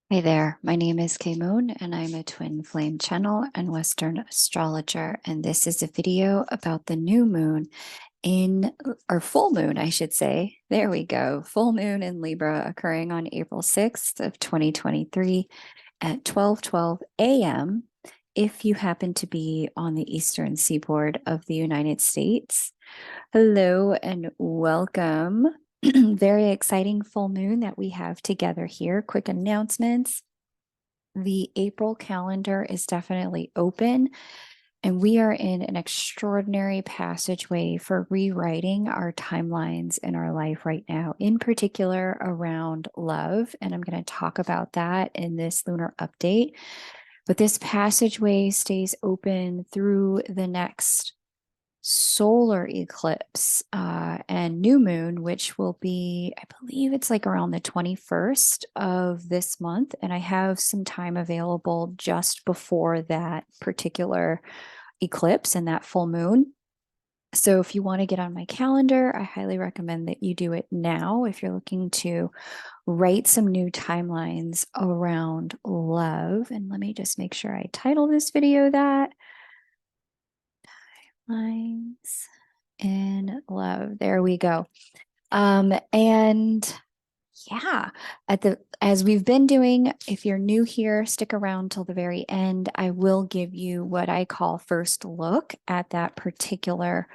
Hi there, my name is Kay Moon and I'm a twin flame channel and Western astrologer. And this is a video about the new moon or full moon, I should say. There we go. Full moon in Libra occurring on April 6th of 2023 at 12:12 a.m. if you happen to be on the eastern seaboard of the United States. Hello and welcome. Very exciting full moon that we have together here. Quick announcements. The April calendar is definitely open, and we are in an extraordinary passageway for rewriting our timelines in our life right now, in particular around love. And I'm going to talk about that in this lunar update. But this passageway stays open through the next solar eclipse and new moon, which will be, I believe it's like around the 21st of this month. And I have some time available just before that particular eclipse and that full moon. So if you want to get on my calendar, I highly recommend that you do it now if you're looking to write some new timelines around love. And let me just make sure I title this video that. Lines in love. There we go. And yeah, as we've been doing, if you're new here, stick around till the very end. I will give you what I call first look at that particular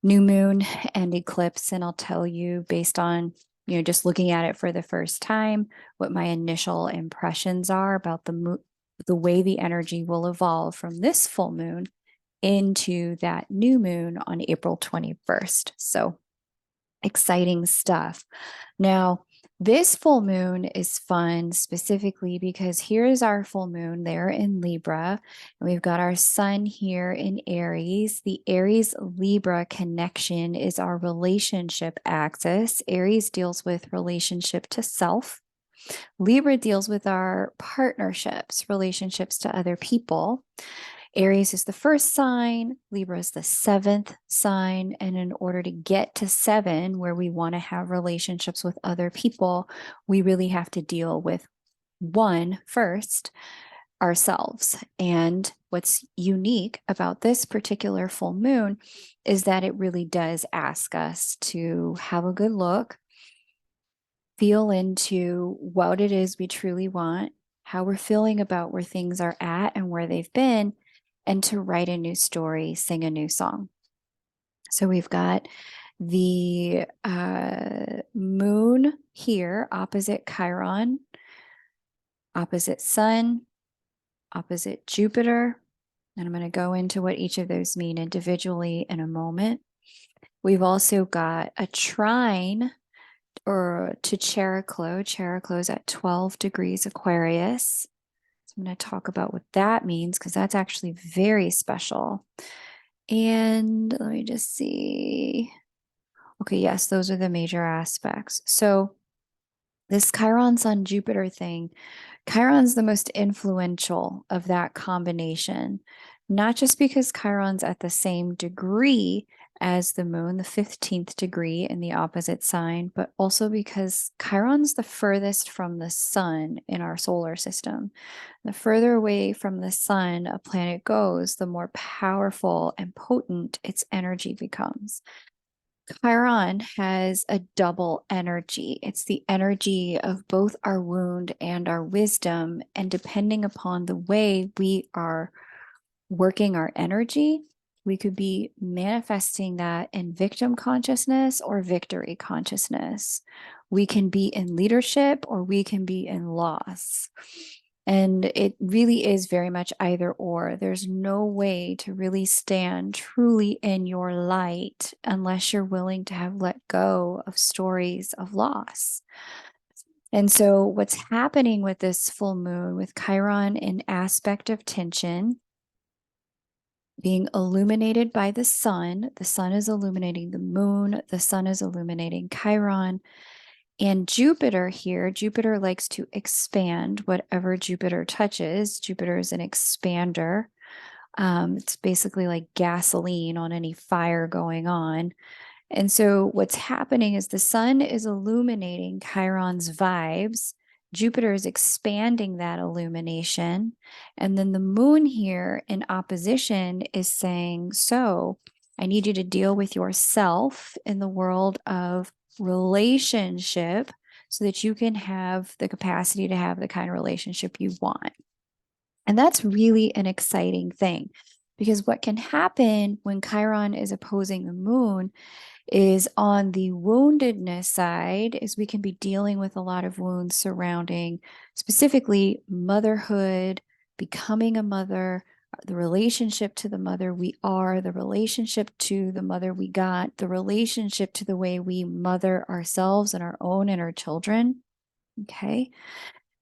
new moon and eclipse, and I'll tell you based on just looking at it for the first time what my initial impressions are about the way the energy will evolve from this full moon into that new moon on April 21st. So exciting stuff. Now, this full moon is fun specifically because here's our full moon there in Libra, and we've got our sun here in Aries. The Aries Libra connection is our relationship axis. Aries deals with relationship to self. Libra deals with our partnerships, relationships to other people. Aries is the first sign, Libra is the seventh sign. And in order to get to 7, where we want to have relationships with other people, we really have to deal with 1 first, ourselves. And what's unique about this particular full moon is that it really does ask us to have a good look, feel into what it is we truly want, how we're feeling about where things are at and where they've been, and to write a new story, sing a new song. So we've got the moon here, opposite Chiron, opposite Sun, opposite Jupiter. And I'm going to go into what each of those mean individually in a moment. We've also got a trine to Chariklo. Chariklo is at 12 degrees Aquarius. I'm going to talk about what that means because that's actually very special. And let me just see. Okay, yes, those are the major aspects. So this Chiron Sun Jupiter thing, Chiron's the most influential of that combination, not just because Chiron's at the same degree as the moon, the 15th degree in the opposite sign, but also because Chiron's the furthest from the sun in our solar system. The further away from the sun a planet goes, the more powerful and potent its energy becomes. Chiron has a double energy. It's the energy of both our wound and our wisdom. And depending upon the way we are working our energy, we could be manifesting that in victim consciousness or victory consciousness. We can be in leadership or we can be in loss. And it really is very much either or. There's no way to really stand truly in your light unless you're willing to have let go of stories of loss. And so what's happening with this full moon, with Chiron in aspect of tension, being illuminated by the sun is illuminating the moon, the sun is illuminating Chiron. And Jupiter here, Jupiter likes to expand whatever Jupiter touches. Jupiter is an expander. It's basically like gasoline on any fire going on. And so what's happening is the sun is illuminating Chiron's vibes. Jupiter is expanding that illumination. And then the moon here in opposition is saying, so I need you to deal with yourself in the world of relationship so that you can have the capacity to have the kind of relationship you want. And that's really an exciting thing, because what can happen when Chiron is opposing the moon is on the woundedness side is we can be dealing with a lot of wounds surrounding specifically motherhood, becoming a mother, the relationship to the mother we are, the relationship to the mother we got, the relationship to the way we mother ourselves and our own and our children. Okay.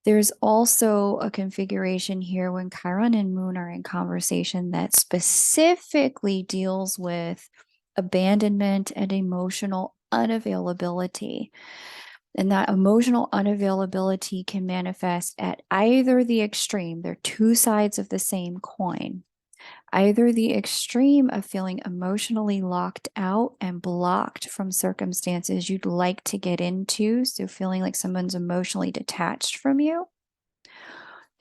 There's also a configuration here when Chiron and Moon are in conversation that specifically deals with abandonment and emotional unavailability. And that emotional unavailability can manifest at either the extreme. They're two sides of the same coin. Either the extreme of feeling emotionally locked out and blocked from circumstances you'd like to get into, so feeling like someone's emotionally detached from you,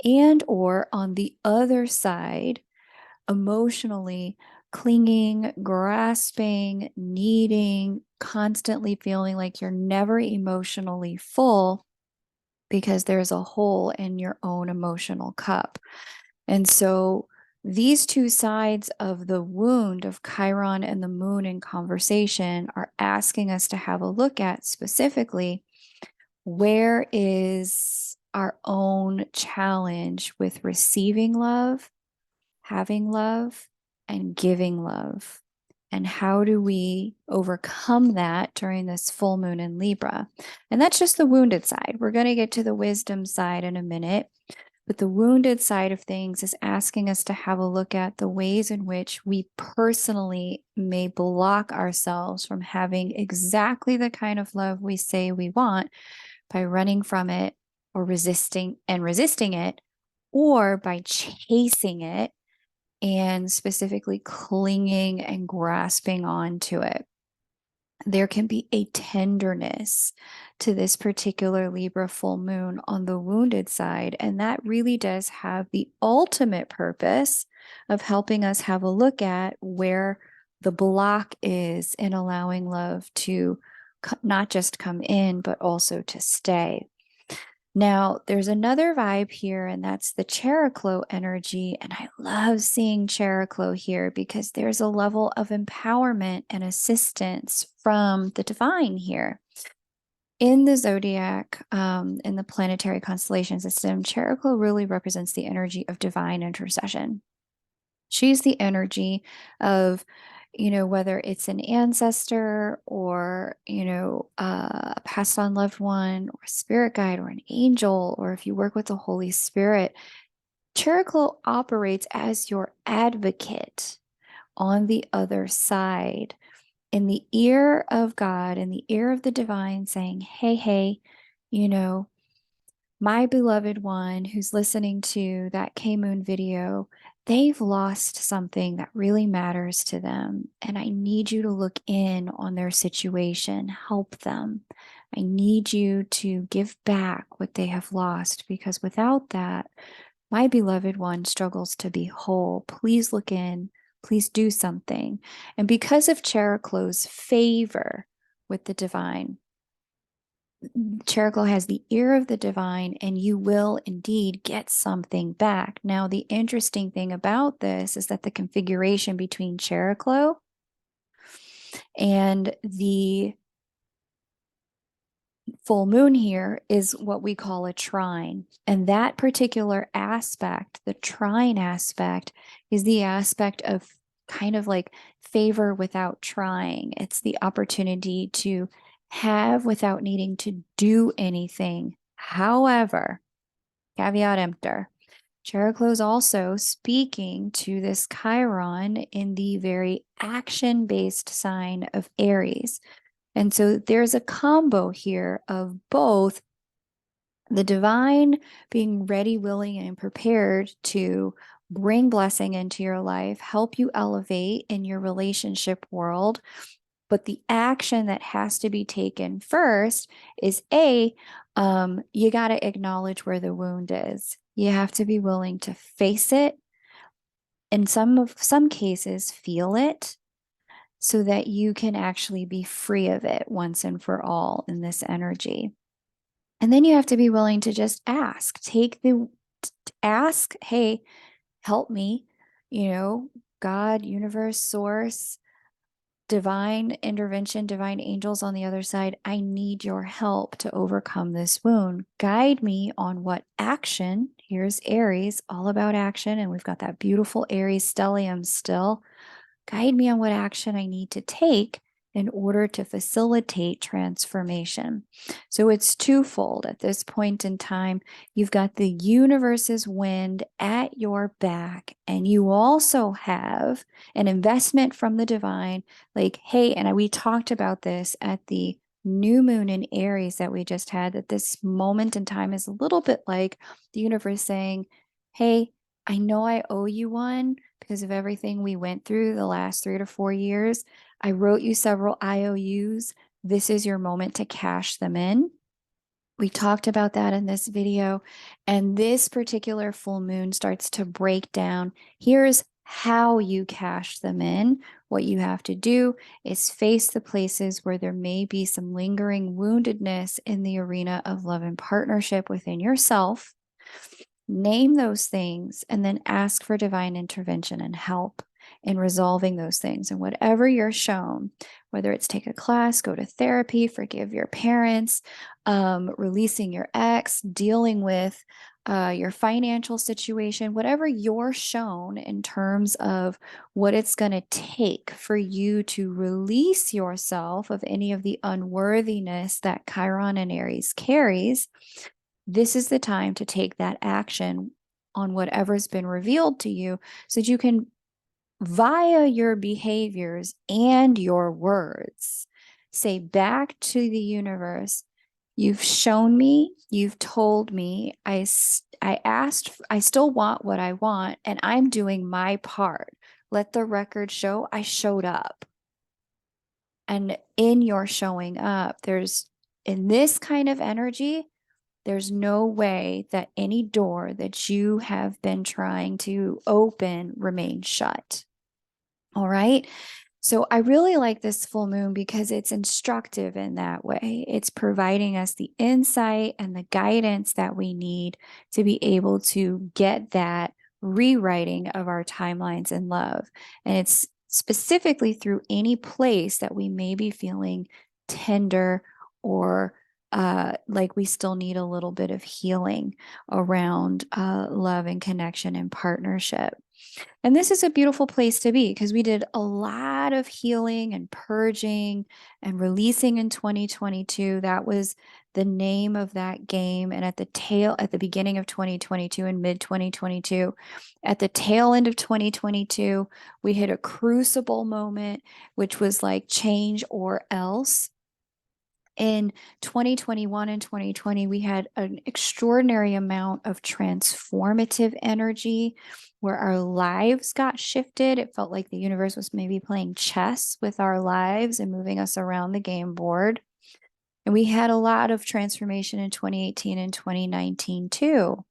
and or on the other side, emotionally clinging, grasping, needing, constantly feeling like you're never emotionally full because there's a hole in your own emotional cup. And so these two sides of the wound of Chiron and the moon in conversation are asking us to have a look at specifically, where is our own challenge with receiving love, having love, and giving love? And how do we overcome that during this full moon in Libra? And that's just the wounded side. We're going to get to the wisdom side in a minute. But the wounded side of things is asking us to have a look at the ways in which we personally may block ourselves from having exactly the kind of love we say we want by running from it or resisting it, or by chasing it and specifically clinging and grasping onto it. There can be a tenderness to this particular Libra full moon on the wounded side. And that really does have the ultimate purpose of helping us have a look at where the block is in allowing love to not just come in, but also to stay. Now, there's another vibe here, and that's the Cheroklo energy. And I love seeing Cheroklo here because there's a level of empowerment and assistance from the divine here. In the zodiac, in the planetary constellation system, Cheroklo really represents the energy of divine intercession. She's the energy of, whether it's an ancestor or, a passed on loved one or a spirit guide or an angel, or if you work with the Holy Spirit, Cheroklo operates as your advocate on the other side, in the ear of God, in the ear of the divine, saying, hey, my beloved one who's listening to that K-Moon video, they've lost something that really matters to them. And I need you to look in on their situation, help them. I need you to give back what they have lost, because without that, my beloved one struggles to be whole. Please look in. Please do something. And because of Cheroklo's favor with the divine, Cheroklo has the ear of the divine, and you will indeed get something back. Now, the interesting thing about this is that the configuration between Cheroklo and the full moon here is what we call a trine. And that particular aspect, the trine aspect, is the aspect of kind of like favor without trying. It's the opportunity to have without needing to do anything. However, caveat emptor, Cheroklo is also speaking to this Chiron in the very action-based sign of Aries. And so there's a combo here of both the divine being ready, willing, and prepared to bring blessing into your life, help you elevate in your relationship world, But the action that has to be taken first is you got to acknowledge where the wound is. You have to be willing to face it. In some cases, feel it so that you can actually be free of it once and for all in this energy. And then you have to be willing to just ask. Ask, hey, help me, God, universe, source, divine intervention, divine angels on the other side. I need your help to overcome this wound. Guide me on what action. Here's Aries, all about action. And we've got that beautiful Aries stellium still. Guide me on what action I need to take in order to facilitate transformation. So it's twofold at this point in time. You've got the universe's wind at your back, and you also have an investment from the divine. Like, hey, and we talked about this at the new moon in Aries that we just had, that this moment in time is a little bit like the universe saying, hey, I know I owe you one because of everything we went through the last 3 to 4 years. I wrote you several IOUs. This is your moment to cash them in. We talked about that in this video. And this particular full moon starts to break down. Here's how you cash them in. What you have to do is face the places where there may be some lingering woundedness in the arena of love and partnership within yourself. Name those things and then ask for divine intervention and help in resolving those things. And whatever you're shown, whether it's take a class, go to therapy, forgive your parents, releasing your ex, dealing with your financial situation, whatever you're shown in terms of what it's going to take for you to release yourself of any of the unworthiness that Chiron and Aries carries, this is the time to take that action on whatever's been revealed to you so that you can, via your behaviors and your words, say back to the universe, you've shown me, you've told me, I asked, I still want what I want, and I'm doing my part. Let the record show I showed up. And in your showing up, in this kind of energy, there's no way that any door that you have been trying to open remains shut. All right. So I really like this full moon because it's instructive in that way. It's providing us the insight and the guidance that we need to be able to get that rewriting of our timelines in love. And it's specifically through any place that we may be feeling tender or like we still need a little bit of healing around love and connection and partnership. And this is a beautiful place to be because we did a lot of healing and purging and releasing in 2022. That was the name of that game. And at the beginning of 2022 and mid 2022, at the tail end of 2022, we hit a crucible moment, which was like change or else. In 2021 and 2020, we had an extraordinary amount of transformative energy where our lives got shifted. It felt like the universe was maybe playing chess with our lives and moving us around the game board. And we had a lot of transformation in 2018 and 2019 too.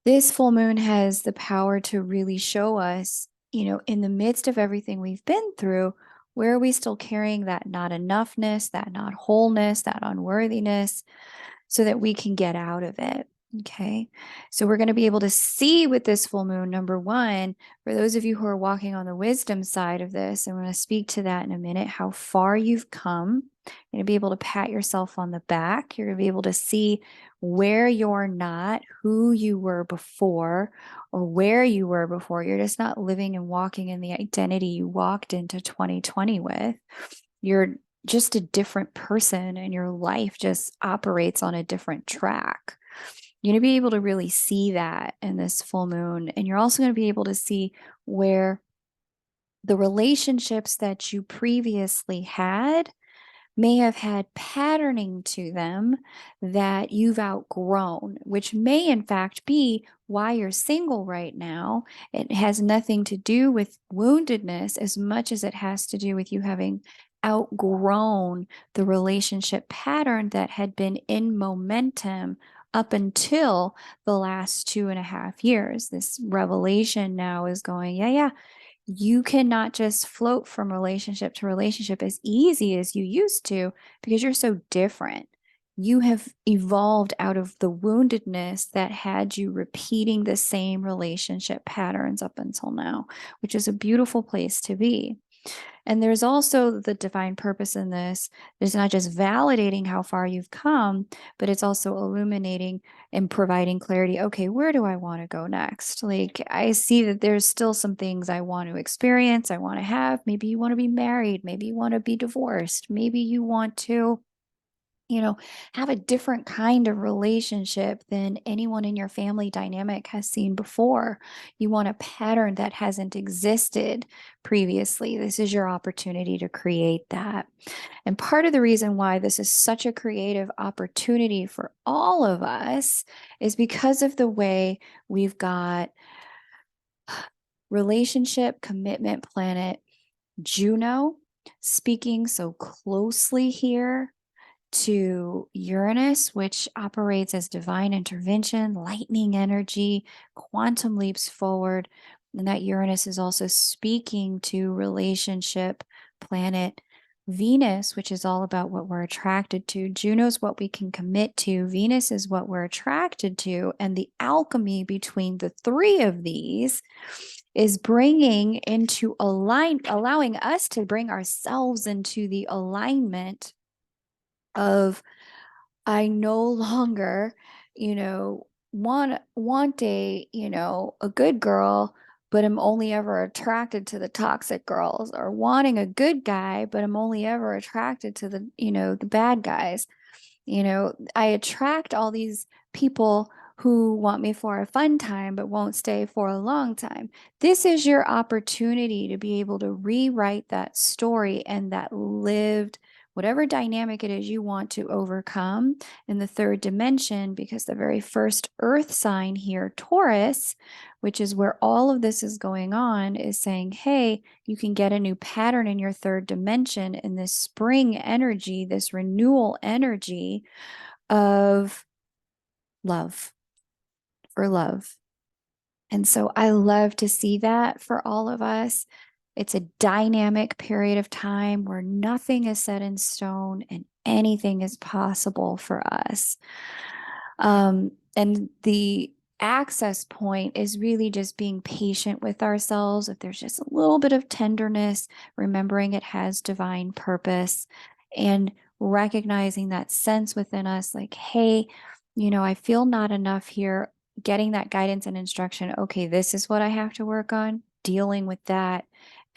This full moon has the power to really show us, in the midst of everything we've been through, where are we still carrying that not enoughness, that not wholeness, that unworthiness, so that we can get out of it. Okay. So we're going to be able to see with this full moon, number one, for those of you who are walking on the wisdom side of this, I'm going to speak to that in a minute, how far you've come. You're going to be able to pat yourself on the back. You're going to be able to see where you're not, who you were before, or where you were before. You're just not living and walking in the identity you walked into 2020 with. You're just a different person and your life just operates on a different track. You're going to be able to really see that in this full moon. And you're also going to be able to see where the relationships that you previously had may have had patterning to them that you've outgrown, which may in fact be why you're single right now. It has nothing to do with woundedness as much as it has to do with you having outgrown the relationship pattern that had been in momentum up until the last 2.5 years. This revelation now is going, yeah, you cannot just float from relationship to relationship as easy as you used to because you're so different. You have evolved out of the woundedness that had you repeating the same relationship patterns up until now, which is a beautiful place to be. And there's also the divine purpose in this. It's not just validating how far you've come, but it's also illuminating and providing clarity. Okay, where do I want to go next? Like, I see that there's still some things I want to experience, I want to have. Maybe you want to be married. Maybe you want to be divorced. Maybe you want to have a different kind of relationship than anyone in your family dynamic has seen before. You want a pattern that hasn't existed previously. This is your opportunity to create that. And part of the reason why this is such a creative opportunity for all of us is because of the way we've got relationship, commitment planet, Juno speaking so closely here to Uranus, which operates as divine intervention, lightning energy, quantum leaps forward. And that Uranus is also speaking to relationship planet Venus, which is all about what we're attracted to. Juno's what we can commit to. Venus is what we're attracted to. And the alchemy between the three of these is bringing into allowing us to bring ourselves into the alignment of I no longer, want a good girl, but I'm only ever attracted to the toxic girls, or wanting a good guy, but I'm only ever attracted to the bad guys. I attract all these people who want me for a fun time but won't stay for a long time. This is your opportunity to be able to rewrite that story and that lived whatever dynamic it is you want to overcome in the third dimension, because the very first earth sign here, Taurus, which is where all of this is going on, is saying, hey, you can get a new pattern in your third dimension in this spring energy, this renewal energy of love, for love. And so I love to see that for all of us. It's a dynamic period of time where nothing is set in stone and anything is possible for us. And the access point is really just being patient with ourselves. If there's just a little bit of tenderness, remembering it has divine purpose, and recognizing that sense within us like, hey, I feel not enough here, getting that guidance and instruction. Okay, this is what I have to work on, dealing with that.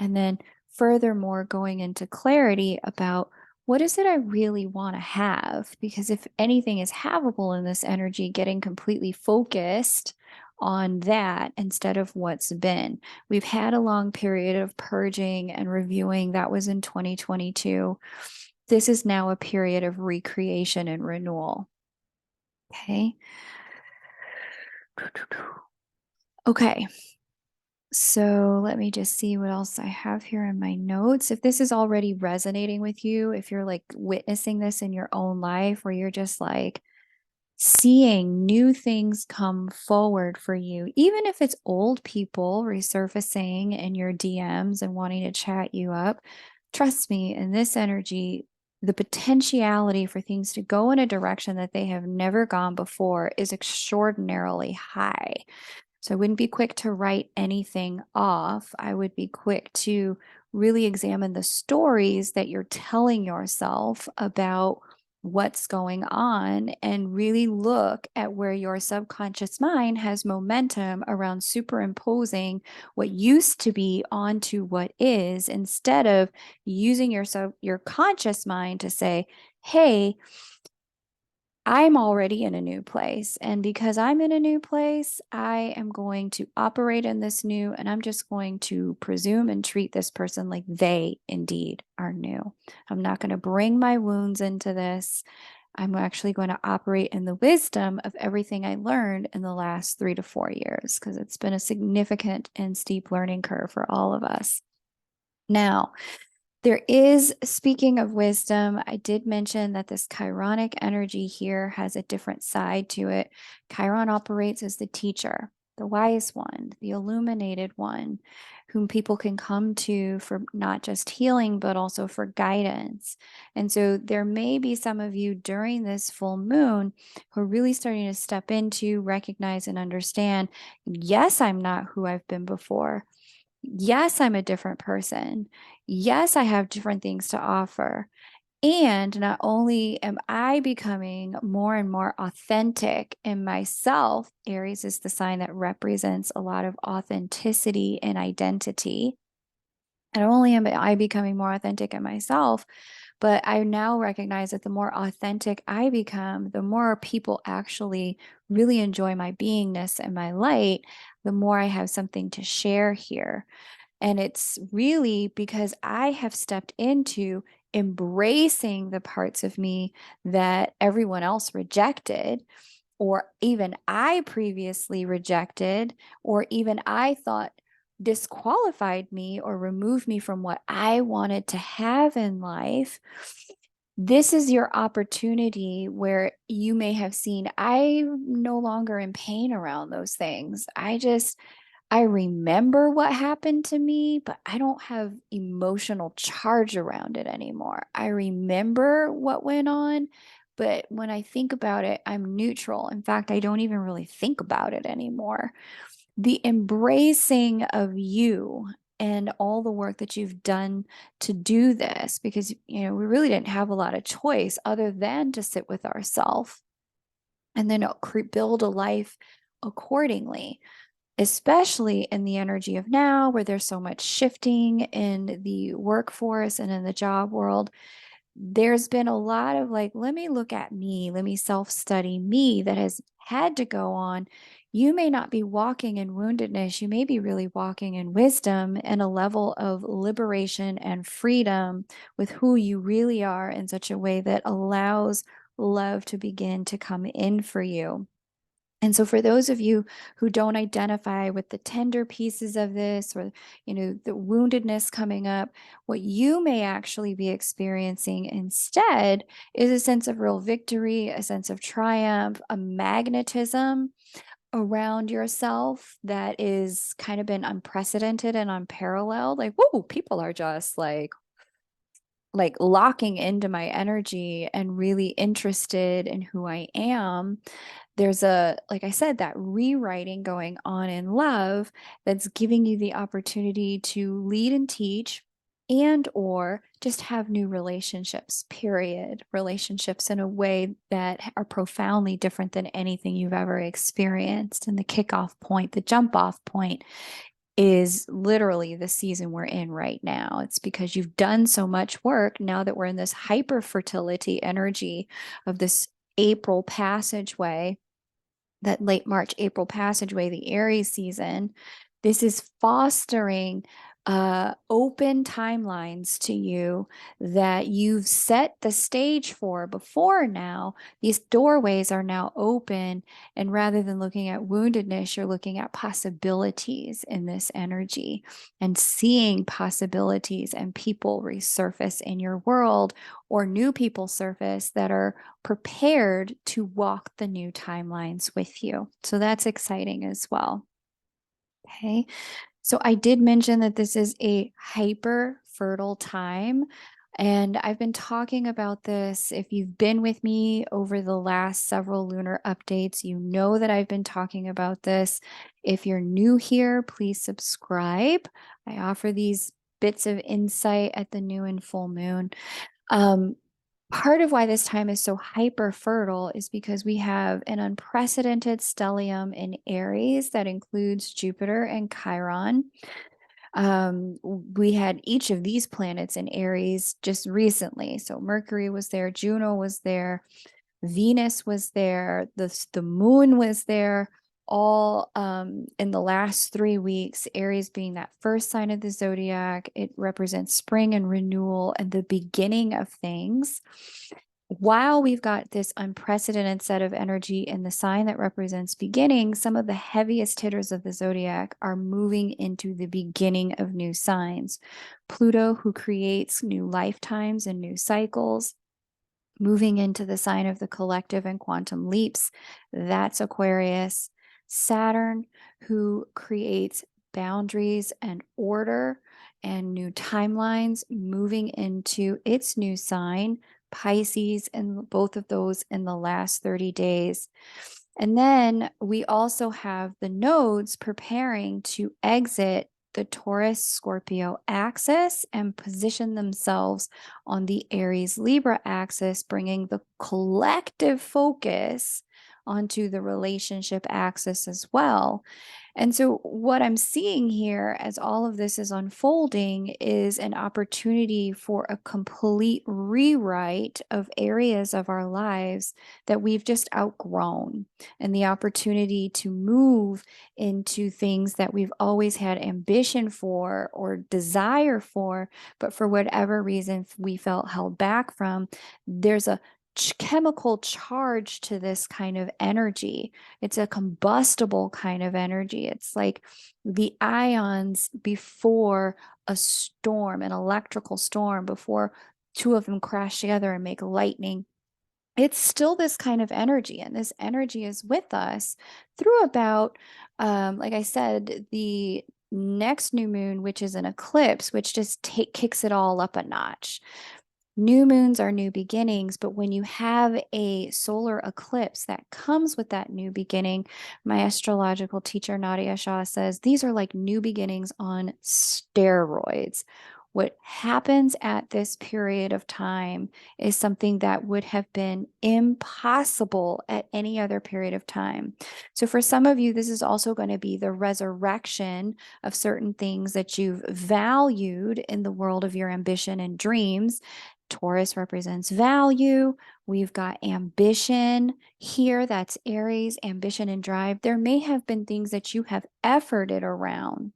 And then furthermore, going into clarity about what is it I really want to have? Because if anything is havable in this energy, getting completely focused on that instead of what's been. We've had a long period of purging and reviewing. That was in 2022. This is now a period of recreation and renewal. Okay. Okay. So let me just see what else I have here in my notes. If this is already resonating with you, if you're like witnessing this in your own life, where you're just like seeing new things come forward for you, even if it's old people resurfacing in your DMs and wanting to chat you up, trust me, in this energy, the potentiality for things to go in a direction that they have never gone before is extraordinarily high. So I wouldn't be quick to write anything off. I would be quick to really examine the stories that you're telling yourself about what's going on, and really look at where your subconscious mind has momentum around superimposing what used to be onto what is, instead of using your conscious mind to say, hey, I'm already in a new place. And because I'm in a new place, I am going to operate in this new, and I'm just going to presume and treat this person like they indeed are new. I'm not going to bring my wounds into this. I'm actually going to operate in the wisdom of everything I learned in the last 3 to 4 years, because it's been a significant and steep learning curve for all of us. Now, there is, speaking of wisdom, I did mention that this Chironic energy here has a different side to it. Chiron operates as the teacher, the wise one, the illuminated one, whom people can come to for not just healing, but also for guidance. And so there may be some of you during this full moon who are really starting to step into, recognize, and understand, yes, I'm not who I've been before. Yes, I'm a different person. Yes, I have different things to offer. And not only am I becoming more and more authentic in myself, Aries is the sign that represents a lot of authenticity and identity. Not only am I becoming more authentic in myself, but I now recognize that the more authentic I become, the more people actually really enjoy my beingness and my light, the more I have something to share here. And it's really because I have stepped into embracing the parts of me that everyone else rejected, or even I previously rejected, or even I thought disqualified me or removed me from what I wanted to have in life. This is your opportunity where you may have seen I'm no longer in pain around those things. I remember what happened to me, but I don't have emotional charge around it anymore. I remember what went on, but when I think about it, I'm neutral. In fact, I don't even really think about it anymore. The embracing of you and all the work that you've done to do this, because we really didn't have a lot of choice other than to sit with ourselves and then build a life accordingly, especially in the energy of now where there's so much shifting in the workforce and in the job world. There's been a lot of like, let me look at me, let me self-study me, that has had to go on. You may not be walking in woundedness. You may be really walking in wisdom and a level of liberation and freedom with who you really are in such a way that allows love to begin to come in for you. And so for those of you who don't identify with the tender pieces of this, or the woundedness coming up, what you may actually be experiencing instead is a sense of real victory, a sense of triumph, a magnetism around yourself that is kind of been unprecedented and unparalleled. Like, whoa, people are just like locking into my energy and really interested in who I am. There's like I said, that rewriting going on in love that's giving you the opportunity to lead and teach, and or just have new relationships, period. Relationships in a way that are profoundly different than anything you've ever experienced. And the kickoff point, the jump off point, is literally the season we're in right now. It's because you've done so much work now that we're in this hyper fertility energy of this April passageway, that late March, April passageway, the Aries season. This is fostering open timelines to you that you've set the stage for before now. These doorways are now open. And rather than looking at woundedness, you're looking at possibilities in this energy and seeing possibilities and people resurface in your world, or new people surface that are prepared to walk the new timelines with you. So that's exciting as well. Okay. So I did mention that this is a hyper fertile time. And I've been talking about this. If you've been with me over the last several lunar updates, you know that I've been talking about this. If you're new here, please subscribe. I offer these bits of insight at the new and full moon. Part of why this time is so hyper fertile is because we have an unprecedented stellium in Aries that includes Jupiter and Chiron. We had each of these planets in Aries just recently. So Mercury was there, Juno was there. Venus was there, the moon was there, all in the last 3 weeks. Aries being that first sign of the zodiac, it represents spring and renewal and the beginning of things. While we've got this unprecedented set of energy in the sign that represents beginning, some of the heaviest hitters of the zodiac are moving into the beginning of new signs. Pluto, who creates new lifetimes and new cycles, moving into the sign of the collective and quantum leaps. That's Aquarius. Saturn, who creates boundaries and order and new timelines, moving into its new sign, Pisces, and both of those in the last 30 days. And then we also have the nodes preparing to exit the Taurus Scorpio axis and position themselves on the Aries Libra axis, bringing the collective focus onto the relationship axis as well. And so, what I'm seeing here as all of this is unfolding is an opportunity for a complete rewrite of areas of our lives that we've just outgrown, and the opportunity to move into things that we've always had ambition for or desire for, but for whatever reason we felt held back from. There's a chemical charge to this kind of energy. It's a combustible kind of energy. It's like the ions before a storm, an electrical storm, before two of them crash together and make lightning. It's still this kind of energy, and this energy is with us through about, like I said, the next new moon, which is an eclipse, which just kicks it all up a notch. New moons are new beginnings, but when you have a solar eclipse that comes with that new beginning, my astrological teacher, Nadia Shah, says these are like new beginnings on steroids. What happens at this period of time is something that would have been impossible at any other period of time. So, for some of you, this is also going to be the resurrection of certain things that you've valued in the world of your ambition and dreams. Taurus represents value. We've got ambition here. That's Aries, ambition and drive. There may have been things that you have efforted around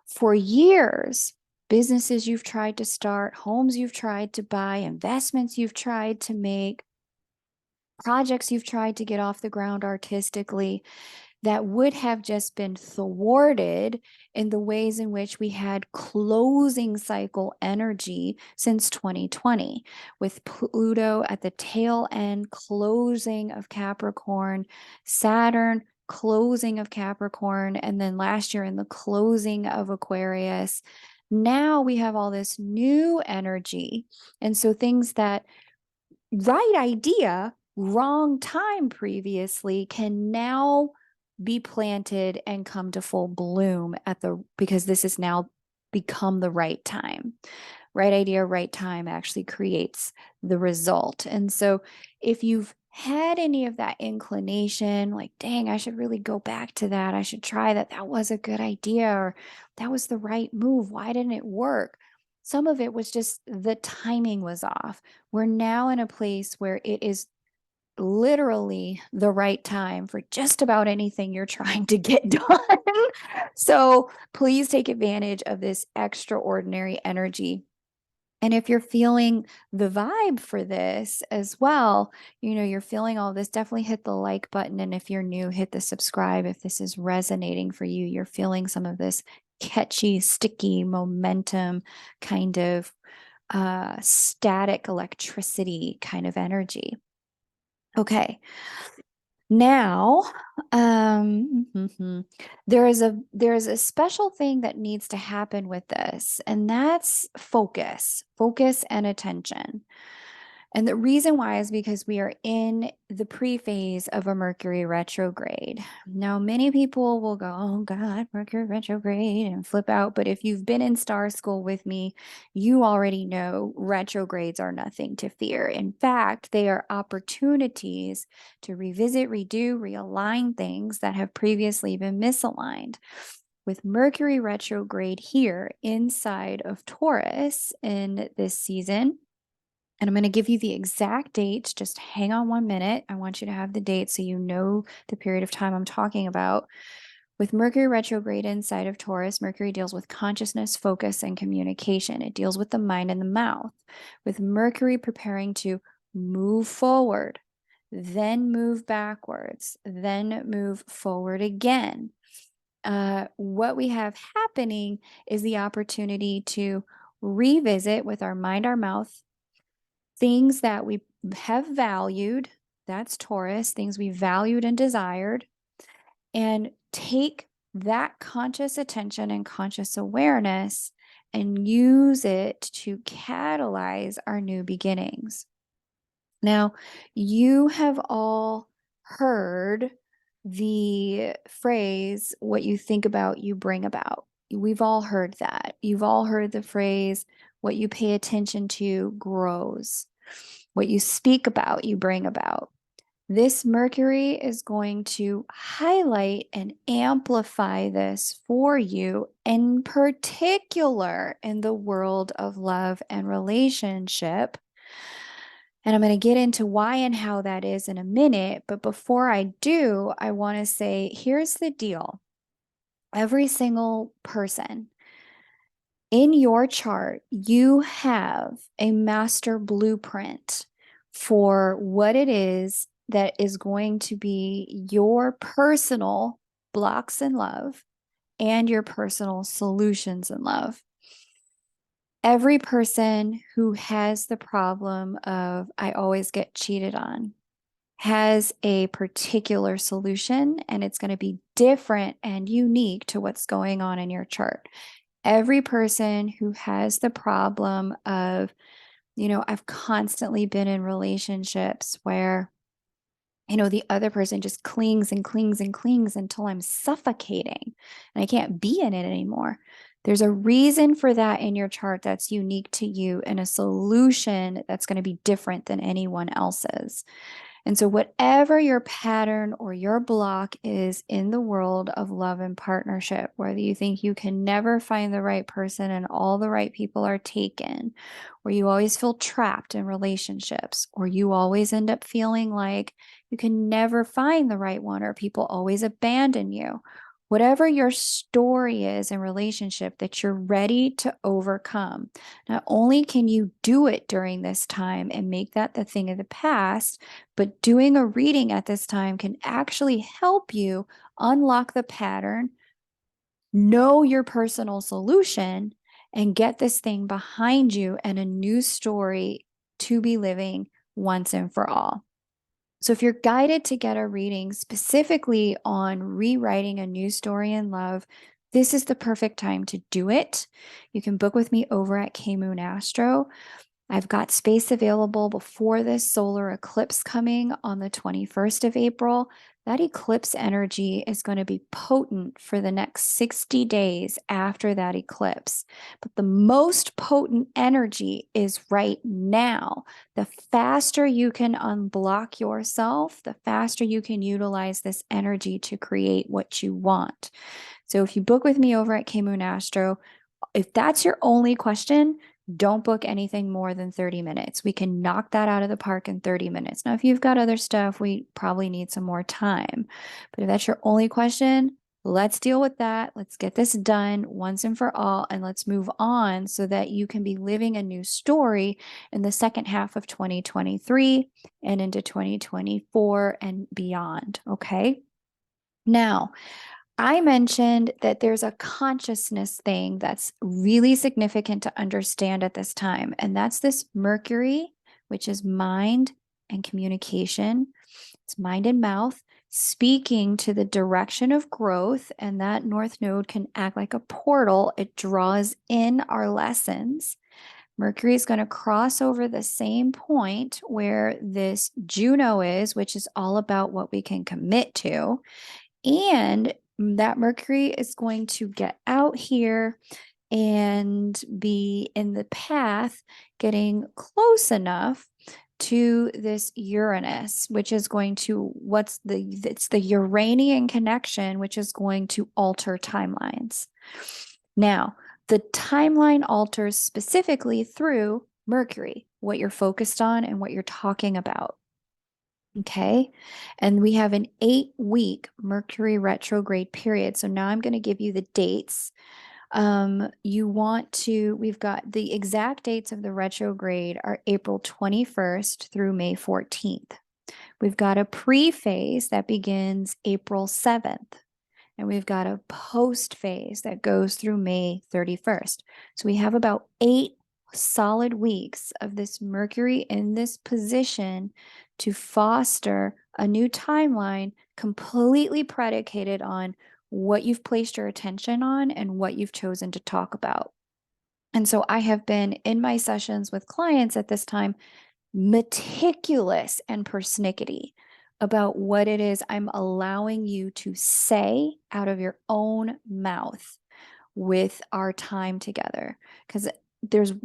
for years. Businesses you've tried to start, homes you've tried to buy, investments you've tried to make, projects you've tried to get off the ground artistically, that would have just been thwarted in the ways in which we had closing cycle energy since 2020, with Pluto at the tail end, closing of Capricorn, Saturn, closing of Capricorn, and then last year in the closing of Aquarius. Now we have all this new energy. And so things that, right idea, wrong time previously, can now be planted and come to full bloom because this has now become the right time. Right idea, right time actually creates the result. And so if you've had any of that inclination, like, dang, I should really go back to that, I should try that, that was a good idea, or that was the right move, why didn't it work? Some of it was just the timing was off. We're now in a place where it is literally the right time for just about anything you're trying to get done. So please take advantage of this extraordinary energy. And if you're feeling the vibe for this as well, you're feeling all this, definitely hit the like button. And if you're new, hit the subscribe. If this is resonating for you, you're feeling some of this catchy, sticky momentum, kind of static electricity kind of energy. Okay. Now, there is a special thing that needs to happen with this, and that's focus and attention. And the reason why is because we are in the pre-phase of a Mercury retrograde. Now, many people will go, oh God, Mercury retrograde, and flip out. But if you've been in star school with me, you already know retrogrades are nothing to fear. In fact, they are opportunities to revisit, redo, realign things that have previously been misaligned. With Mercury retrograde here inside of Taurus in this season, And I'm going to give you the exact dates. Just hang on 1 minute. I want you to have the date so you know the period of time I'm talking about. With Mercury retrograde inside of Taurus, Mercury deals with consciousness, focus, and communication. It deals with the mind and the mouth. With Mercury preparing to move forward, then move backwards, then move forward again. What we have happening is the opportunity to revisit with our mind, our mouth, things that we have valued. That's Taurus, things we valued and desired, and take that conscious attention and conscious awareness and use it to catalyze our new beginnings. Now, you have all heard the phrase, what you think about, you bring about. We've all heard that. You've all heard the phrase, what you pay attention to grows. What you speak about, you bring about. This Mercury is going to highlight and amplify this for you, in particular in the world of love and relationship. And I'm going to get into why and how that is in a minute. But before I do, I want to say here's the deal. Every single person in your chart, you have a master blueprint for what it is that is going to be your personal blocks in love and your personal solutions in love. Every person who has the problem of, I always get cheated on, has a particular solution, and it's going to be different and unique to what's going on in your chart. Every person who has the problem of, I've constantly been in relationships where, the other person just clings and clings and clings until I'm suffocating and I can't be in it anymore. There's a reason for that in your chart that's unique to you and a solution that's going to be different than anyone else's. And so, whatever your pattern or your block is in the world of love and partnership, whether you think you can never find the right person and all the right people are taken, or you always feel trapped in relationships, or you always end up feeling like you can never find the right one, or people always abandon you. Whatever your story is in relationship that you're ready to overcome, not only can you do it during this time and make that the thing of the past, but doing a reading at this time can actually help you unlock the pattern, know your personal solution, and get this thing behind you and a new story to be living once and for all. So if you're guided to get a reading specifically on rewriting a new story in love, this is the perfect time to do it. You can book with me over at K-Moon Astro. I've got space available before this solar eclipse coming on the 21st of April. That eclipse energy is going to be potent for the next 60 days after that eclipse. But the most potent energy is right now. The faster you can unblock yourself, the faster you can utilize this energy to create what you want. So if you book with me over at K-Moon Astro, if that's your only question, don't book anything more than 30 minutes. We can knock that out of the park in 30 minutes. Now, if you've got other stuff, we probably need some more time. But if that's your only question, let's deal with that. Let's get this done once and for all, and let's move on so that you can be living a new story in the second half of 2023 and into 2024 and beyond. Okay. Now, I mentioned that there's a consciousness thing that's really significant to understand at this time, and that's this Mercury, which is mind and communication. It's mind and mouth, speaking to the direction of growth, and that North Node can act like a portal. It draws in our lessons. Mercury is going to cross over the same point where this Juno is, which is all about what we can commit to. And that Mercury is going to get out here and be in the path, getting close enough to this Uranus, which is going to, it's the Uranian connection, which is going to alter timelines. Now, the timeline alters specifically through Mercury, what you're focused on and what you're talking about. Okay. And we have an 8-week Mercury retrograde period. So now I'm going to give you the dates. We've got the exact dates of the retrograde are April 21st through May 14th. We've got a pre-phase that begins April 7th. And we've got a post phase that goes through May 31st. So we have about 8 solid weeks of this Mercury in this position to foster a new timeline completely predicated on what you've placed your attention on and what you've chosen to talk about. And so I have been in my sessions with clients at this time meticulous and persnickety about what it is I'm allowing you to say out of your own mouth with our time together. Because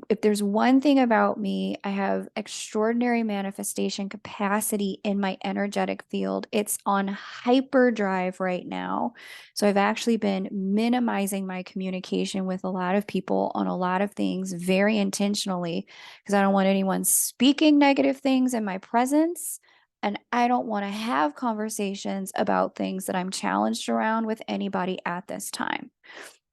if there's one thing about me, I have extraordinary manifestation capacity in my energetic field. It's on hyperdrive right now. So I've actually been minimizing my communication with a lot of people on a lot of things very intentionally because I don't want anyone speaking negative things in my presence. And I don't want to have conversations about things that I'm challenged around with anybody at this time.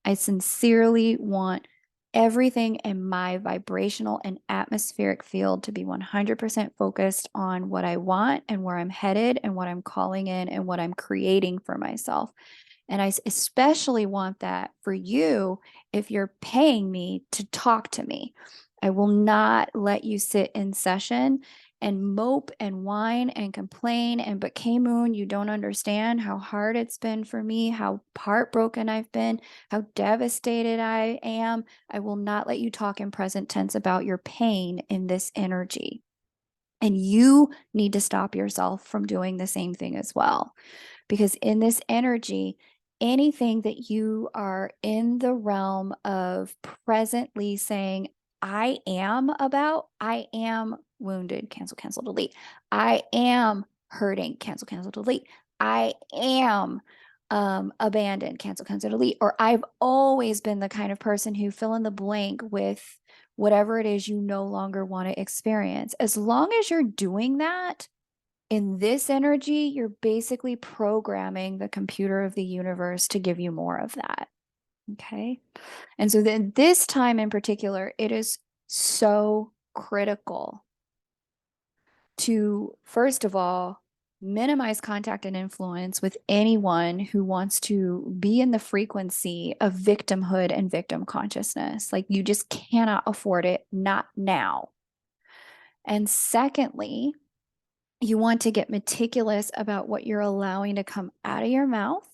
I sincerely want everything in my vibrational and atmospheric field to be 100% focused on what I want and where I'm headed and what I'm calling in and what I'm creating for myself. And I especially want that for you if you're paying me to talk to me. I will not let you sit in session and mope and whine and complain. And but K Moon, you don't understand how hard it's been for me, how heartbroken I've been, how devastated I am. I will not let you talk in present tense about your pain in this energy. And you need to stop yourself from doing the same thing as well. Because in this energy, anything that you are in the realm of presently saying, I am about, I am wounded, cancel, delete. I am hurting, cancel, delete. I am abandoned, cancel, delete. Or I've always been the kind of person who fill in the blank with whatever it is you no longer want to experience. As long as you're doing that, in this energy, you're basically programming the computer of the universe to give you more of that. Okay. And so then this time in particular, it is so critical to, first of all, minimize contact and influence with anyone who wants to be in the frequency of victimhood and victim consciousness. Like you just cannot afford it, not now. And secondly, you want to get meticulous about what you're allowing to come out of your mouth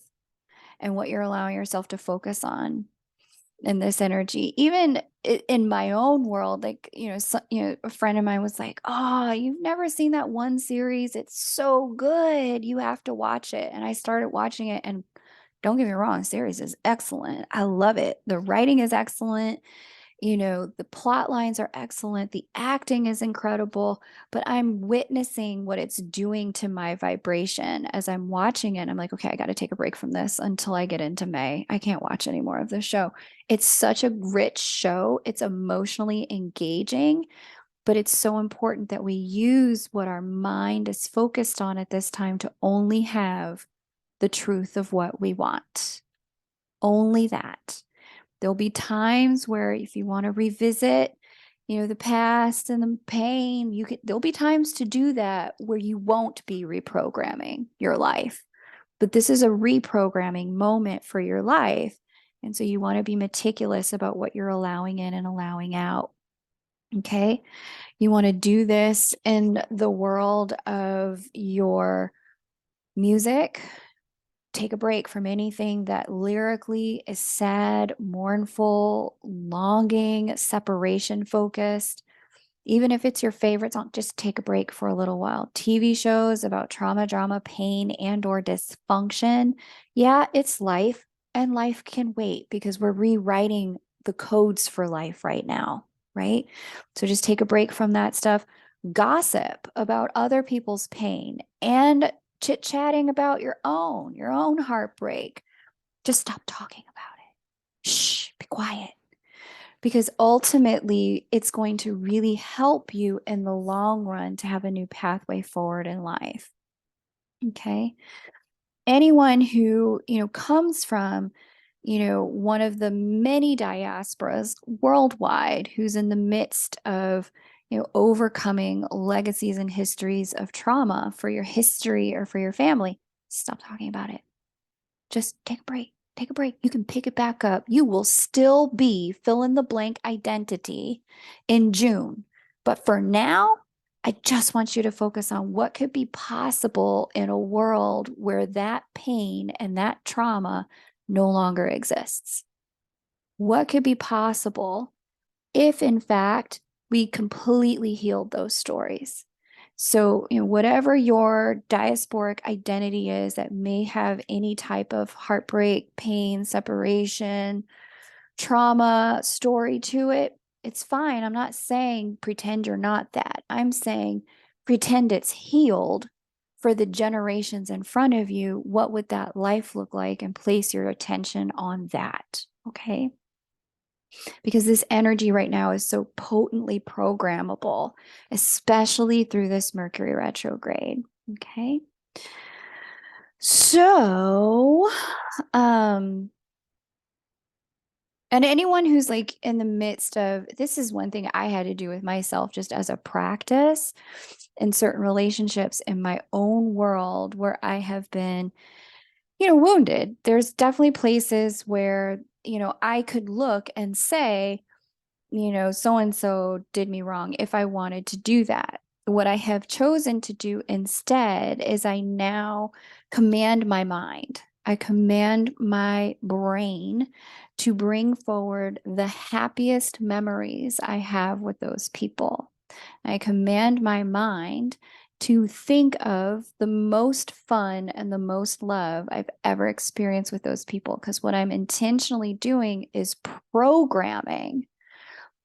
and what you're allowing yourself to focus on in this energy. Even in my own world, like, a friend of mine was like, oh, you've never seen that one series. It's so good. You have to watch it. And I started watching it, and don't get me wrong, the series is excellent. I love it. The writing is excellent. The plot lines are excellent. The acting is incredible, but I'm witnessing what it's doing to my vibration as I'm watching it. I'm like, okay, I got to take a break from this until I get into May. I can't watch any more of this show. It's such a rich show. It's emotionally engaging, but it's so important that we use what our mind is focused on at this time to only have the truth of what we want. Only that. There'll be times where if you want to revisit, the past and the pain, there'll be times to do that where you won't be reprogramming your life. But this is a reprogramming moment for your life. And so you want to be meticulous about what you're allowing in and allowing out. Okay. You want to do this in the world of your music. Take a break from anything that lyrically is sad, mournful, longing, separation focused. Even if it's your favorite song, just take a break for a little while. TV shows about trauma, drama, pain, and or dysfunction. Yeah, it's life, and life can wait because we're rewriting the codes for life right now, right? So just take a break from that stuff. Gossip about other people's pain and chit-chatting about your own heartbreak. Just stop talking about it. Shh, be quiet. because ultimately it's going to really help you in the long run to have a new pathway forward in life. Okay. Anyone who, comes from, one of the many diasporas worldwide who's in the midst of, overcoming legacies and histories of trauma for your history or for your family, stop talking about it. Just take a break. Take a break. You can pick it back up. You will still be fill in the blank identity in June. But for now, I just want you to focus on what could be possible in a world where that pain and that trauma no longer exists. What could be possible if, in fact, we completely healed those stories? So, whatever your diasporic identity is that may have any type of heartbreak, pain, separation, trauma story to it, it's fine. I'm not saying pretend you're not that. I'm saying pretend it's healed for the generations in front of you. What would that life look like? And place your attention on that. Okay. Because this energy right now is so potently programmable, especially through this Mercury retrograde. Okay. So, and anyone who's like in the midst of this is one thing I had to do with myself just as a practice in certain relationships in my own world where I have been, wounded. There's definitely places where, I could look and say, so and so did me wrong if I wanted to do that. What I have chosen to do instead is I now command my mind. I command my brain to bring forward the happiest memories I have with those people. I command my mind to think of the most fun and the most love I've ever experienced with those people. Because what I'm intentionally doing is programming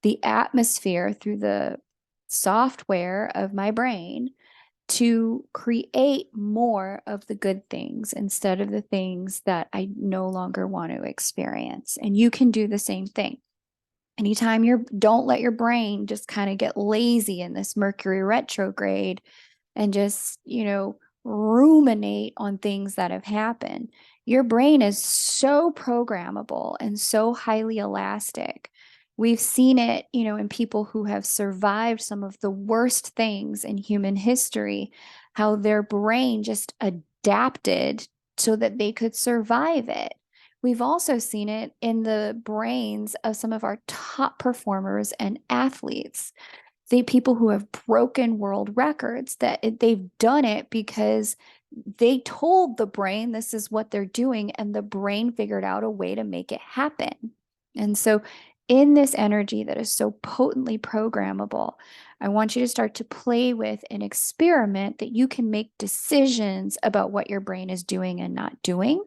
the atmosphere through the software of my brain to create more of the good things instead of the things that I no longer want to experience. And you can do the same thing. Anytime don't let your brain just kind of get lazy in this Mercury retrograde and just, ruminate on things that have happened. Your brain is so programmable and so highly elastic. We've seen it, in people who have survived some of the worst things in human history, how their brain just adapted so that they could survive it. We've also seen it in the brains of some of our top performers and athletes. People who have broken world records, that they've done it because they told the brain this is what they're doing, and the brain figured out a way to make it happen. And so in this energy that is so potently programmable, I want you to start to play with an experiment that you can make decisions about what your brain is doing and not doing.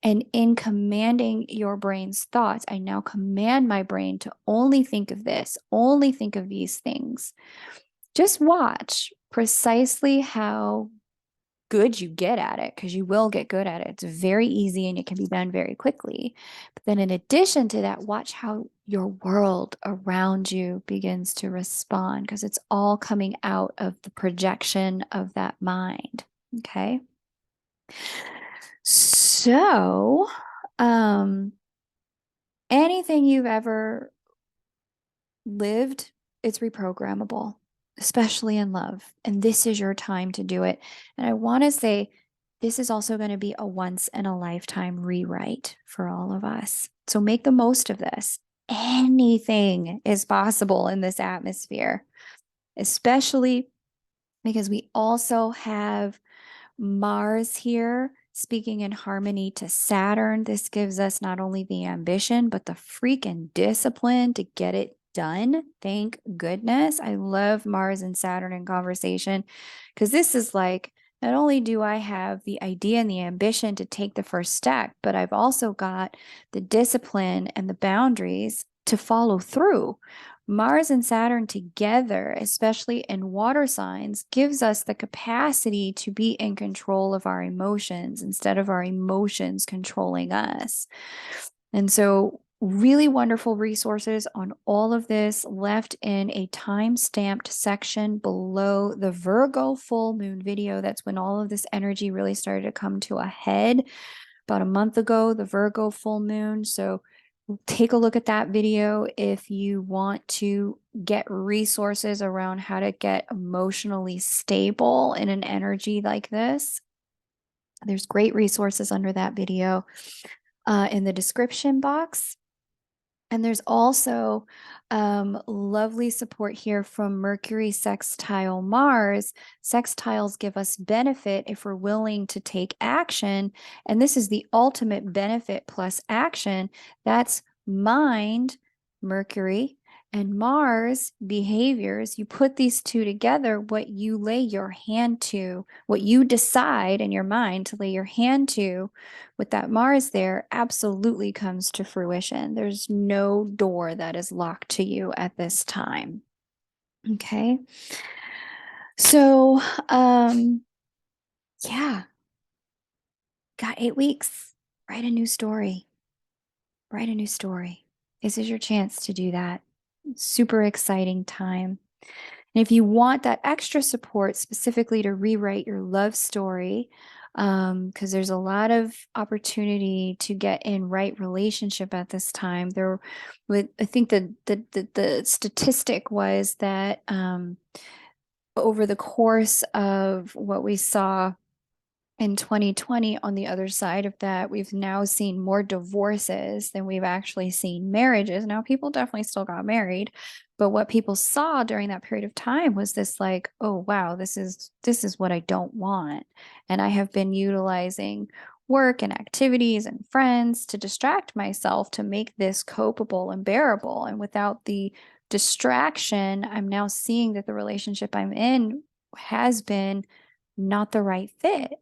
And in commanding your brain's thoughts, I now command my brain to only think of this, only think of these things. Just watch precisely how good you get at it, because you will get good at it. It's very easy and it can be done very quickly. But then in addition to that, watch how your world around you begins to respond, because it's all coming out of the projection of that mind. Okay. So, anything you've ever lived, it's reprogrammable, especially in love. And this is your time to do it. And I want to say this is also going to be a once in a lifetime rewrite for all of us. So make the most of this. Anything is possible in this atmosphere, especially because we also have Mars here, speaking in harmony to Saturn. This gives us not only the ambition, but the freaking discipline to get it done. Thank goodness. I love Mars and Saturn in conversation, because this is like, not only do I have the idea and the ambition to take the first step, but I've also got the discipline and the boundaries to follow through. Mars and Saturn together, especially in water signs, gives us the capacity to be in control of our emotions instead of our emotions controlling us. And so really wonderful resources on all of this left in a time-stamped section below the Virgo full moon video. That's when all of this energy really started to come to a head about a month ago, the Virgo full moon. So take a look at that video if you want to get resources around how to get emotionally stable in an energy like this. There's great resources under that video in the description box. And there's also lovely support here from Mercury sextile Mars. Sextiles give us benefit if we're willing to take action. And this is the ultimate benefit plus action. That's mind, Mercury, and Mars behaviors. You put these two together, what you lay your hand to, what you decide in your mind to lay your hand to with that Mars there absolutely comes to fruition. There's no door that is locked to you at this time. Okay. So, yeah, got 8 weeks. Write a new story. Write a new story. This is your chance to do that. Super exciting time. And if you want that extra support specifically to rewrite your love story, because there's a lot of opportunity to get in right relationship at this time. I think the statistic was that over the course of what we saw in 2020, on the other side of that, we've now seen more divorces than we've actually seen marriages. Now, people definitely still got married, but what people saw during that period of time was this like, oh wow, this is what I don't want. And I have been utilizing work and activities and friends to distract myself to make this copable and bearable. And without the distraction, I'm now seeing that the relationship I'm in has been not the right fit.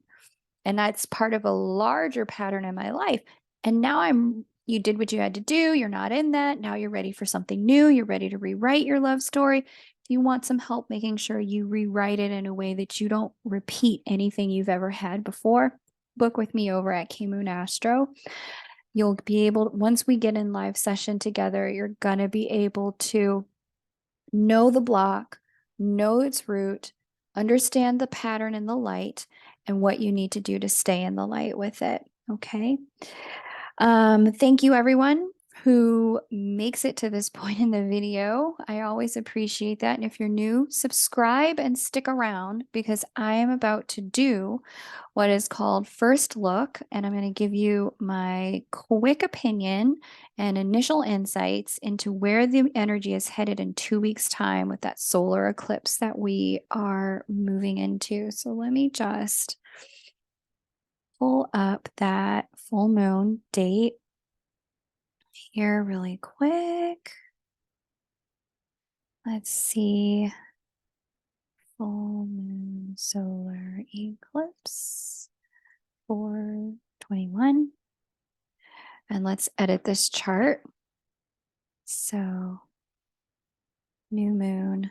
And that's part of a larger pattern in my life. And now you did what you had to do. You're not in that. Now you're ready for something new. You're ready to rewrite your love story. If you want some help making sure you rewrite it in a way that you don't repeat anything you've ever had before, book with me over at K-Moon Astro. You'll be able, once we get in live session together, you're going to be able to know the block, know its root, understand the pattern in the light, and what you need to do to stay in the light with it. Okay. Thank you, everyone who makes it to this point in the video. I always appreciate that. And if you're new, subscribe and stick around because I am about to do what is called First Look. And I'm going to give you my quick opinion and initial insights into where the energy is headed in 2 weeks' time with that solar eclipse that we are moving into. So let me just pull up that full moon date here really quick. Let's see. Full moon solar eclipse 4/21. And let's edit this chart. So, new moon.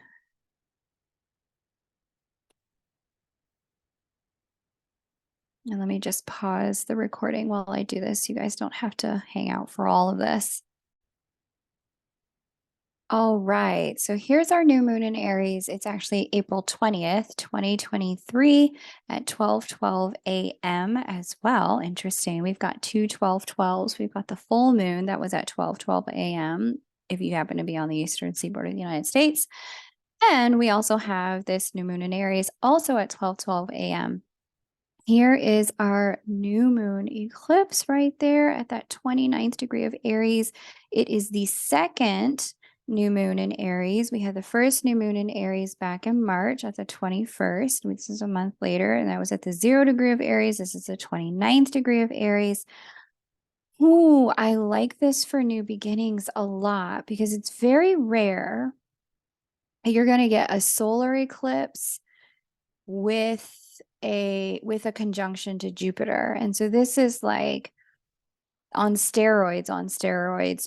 And let me just pause the recording while I do this. You guys don't have to hang out for all of this. All right, so here's our new moon in Aries. It's actually April 20th, 2023 at 12:12 a.m. as well. Interesting. We've got two 12:12s. We've got the full moon that was at 12:12 a.m. if you happen to be on the eastern seaboard of the United States. And we also have this new moon in Aries also at 12:12 a.m. Here is our new moon eclipse right there at that 29th degree of Aries. It is the second new moon in Aries. We had the first new moon in Aries back in March at the 21st, which is a month later, and that was at the 0 degree of Aries. This is the 29th degree of Aries. Ooh, I like this for new beginnings a lot because it's very rare you're going to get a solar eclipse with a conjunction to Jupiter. And so this is like on steroids,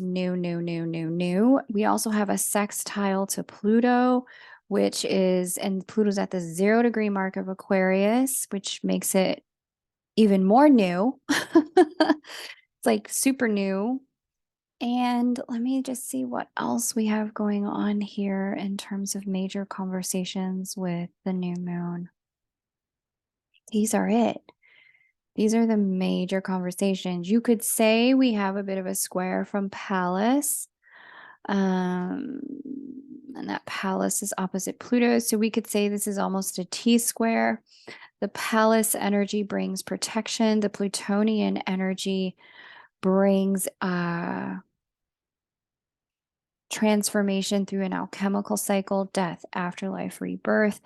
new. We also have a sextile to Pluto, and Pluto's at the 0 degree mark of Aquarius, which makes it even more new. It's like super new. And let me just see what else we have going on here in terms of major conversations with the new moon. These are it. These are the major conversations. You could say we have a bit of a square from Pallas. And that Pallas is opposite Pluto. So we could say this is almost a T square. The Pallas energy brings protection. The Plutonian energy brings transformation through an alchemical cycle, death, afterlife, rebirth.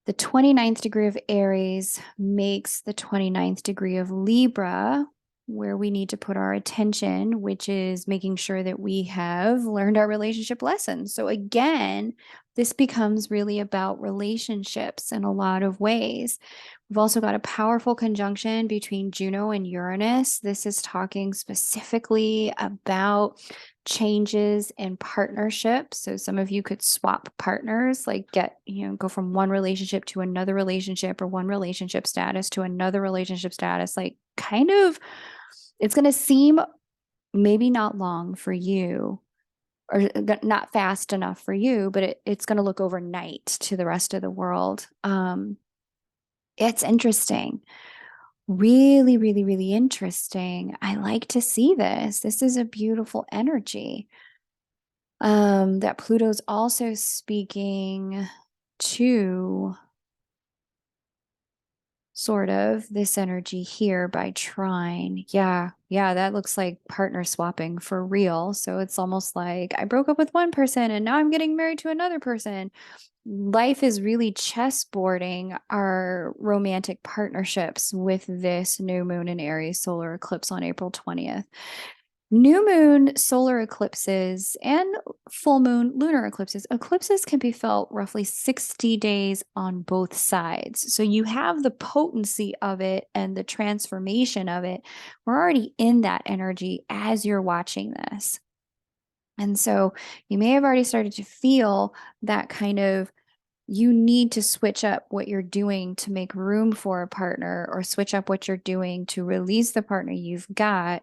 The 29th degree of Aries makes the 29th degree of Libra, where we need to put our attention, which is making sure that we have learned our relationship lessons. So again, this becomes really about relationships in a lot of ways. We've also got a powerful conjunction between Juno and Uranus. This is talking specifically about changes in partnerships. So some of you could swap partners, like go from one relationship to another relationship, or one relationship status to another relationship status. Like kind of, it's going to seem maybe not long for you, or not fast enough for you, but it's going to look overnight to the rest of the world. It's interesting. Really, really, really interesting. I like to see this. This is a beautiful energy. That Pluto's also speaking to sort of this energy here by trine. Yeah, that looks like partner swapping for real. So it's almost like I broke up with one person and now I'm getting married to another person. Life is really chessboarding our romantic partnerships with this new moon in Aries solar eclipse on April 20th. New moon solar eclipses and full moon lunar eclipses can be felt roughly 60 days on both sides. So you have the potency of it and the transformation of it. We're already in that energy as you're watching this. And so you may have already started to feel that kind of, you need to switch up what you're doing to make room for a partner, or switch up what you're doing to release the partner you've got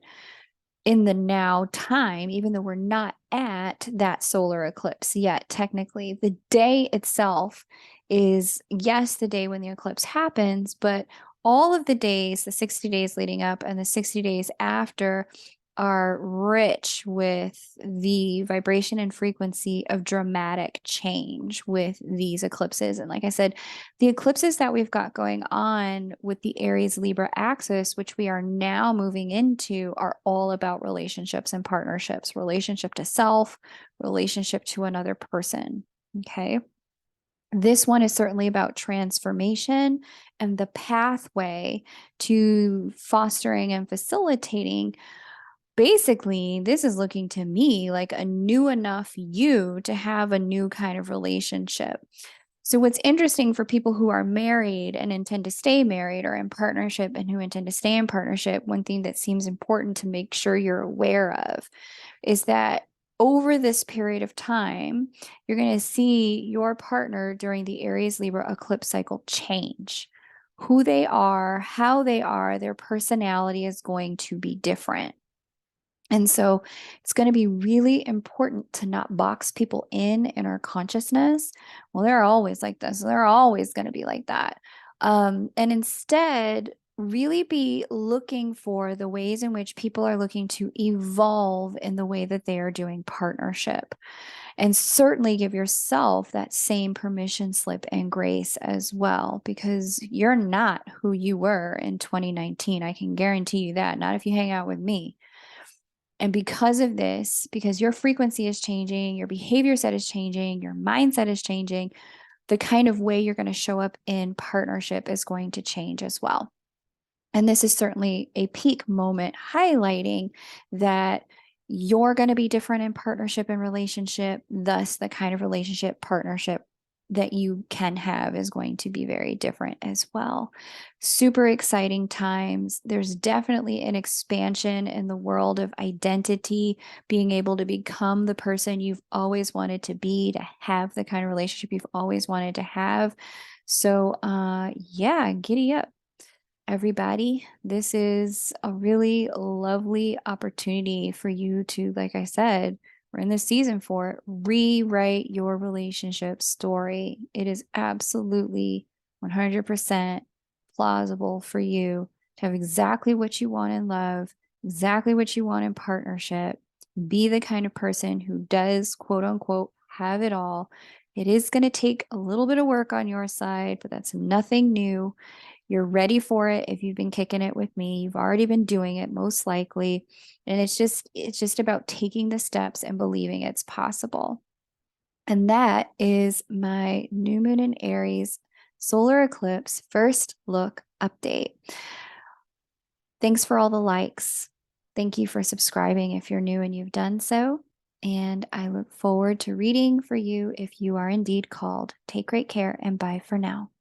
in the now time, even though we're not at that solar eclipse yet. Technically, the day itself is, yes, the day when the eclipse happens, but all of the days, the 60 days leading up and the 60 days after, are rich with the vibration and frequency of dramatic change with these eclipses. And like I said, the eclipses that we've got going on with the Aries Libra axis, which we are now moving into, are all about relationships and partnerships, relationship to self, relationship to another person. Okay. This one is certainly about transformation and the pathway to fostering and facilitating. Basically, this is looking to me like a new enough you to have a new kind of relationship. So what's interesting for people who are married and intend to stay married, or in partnership and who intend to stay in partnership, one thing that seems important to make sure you're aware of is that over this period of time, you're going to see your partner during the Aries Libra eclipse cycle change. Who they are, how they are, their personality is going to be different. And so it's going to be really important to not box people in our consciousness. Well, they're always like this. They're always going to be like that. And instead, really be looking for the ways in which people are looking to evolve in the way that they are doing partnership. And certainly give yourself that same permission slip and grace as well, because you're not who you were in 2019. I can guarantee you that. Not if you hang out with me. And because of this, because your frequency is changing, your behavior set is changing, your mindset is changing, the kind of way you're going to show up in partnership is going to change as well. And this is certainly a peak moment highlighting that you're going to be different in partnership and relationship. Thus, the kind of relationship partnership that you can have is going to be very different as well. Super exciting times. There's definitely an expansion in the world of identity, being able to become the person you've always wanted to be, to have the kind of relationship you've always wanted to have. So, yeah, giddy up. everybody. This is a really lovely opportunity for you to, like I said, we're in this season for it, rewrite your relationship story. It is absolutely 100% plausible for you to have exactly what you want in love, exactly what you want in partnership. Be the kind of person who does, quote unquote, have it all. It is going to take a little bit of work on your side, but that's nothing new. You're ready for it if you've been kicking it with me. You've already been doing it most likely. And it's just about taking the steps and believing it's possible. And that is my new moon in Aries solar eclipse first look update. Thanks for all the likes. Thank you for subscribing if you're new and you've done so. And I look forward to reading for you if you are indeed called. Take great care and bye for now.